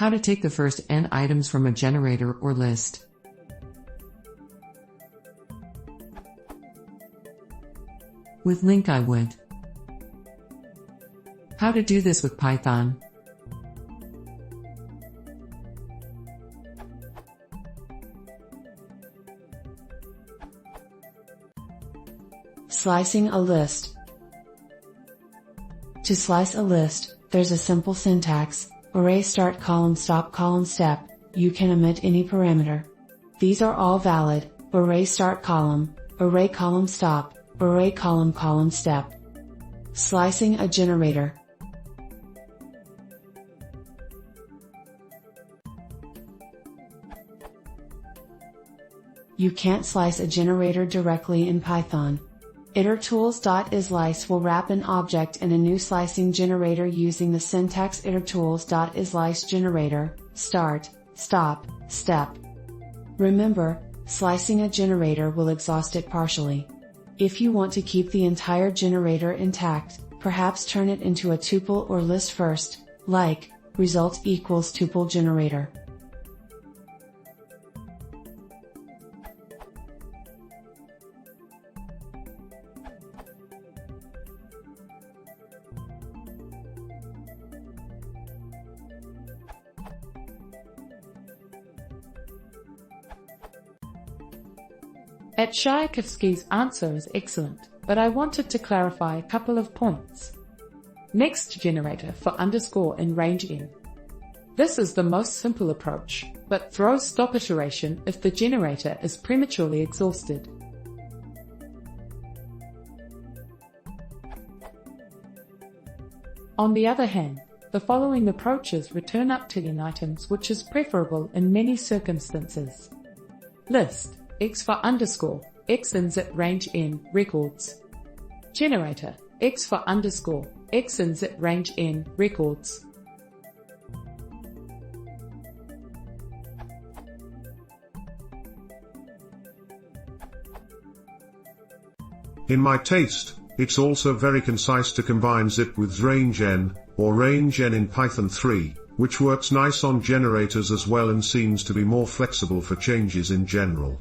How to take the first n items from a generator or list. With linq I would. How to do this with Python. Slicing a list. To slice a list, there's a simple syntax: array start column stop column step. You can omit any parameter. These are all valid: array start column, array column stop, array column column step. Slicing a generator. You can't slice a generator directly in Python. itertools.islice will wrap an object in a new slicing generator using the syntax itertools.islice generator, start, stop, step. Remember, slicing a generator will exhaust it partially. If you want to keep the entire generator intact, perhaps turn it into a tuple or list first, like result equals tuple generator. Tchaikovsky's answer is excellent, but I wanted to clarify a couple of points. Next generator for underscore in range n. This is the most simple approach, but throws stop iteration if the generator is prematurely exhausted. On the other hand, the following approaches return up to n items, which is preferable in many circumstances. List x for underscore, x ins at range n, records. Generator, x for underscore, x ins at range n, records. In my taste, it's also very concise to combine zip with range n, or range n in Python 3, which works nice on generators as well and seems to be more flexible for changes in general.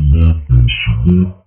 Internet is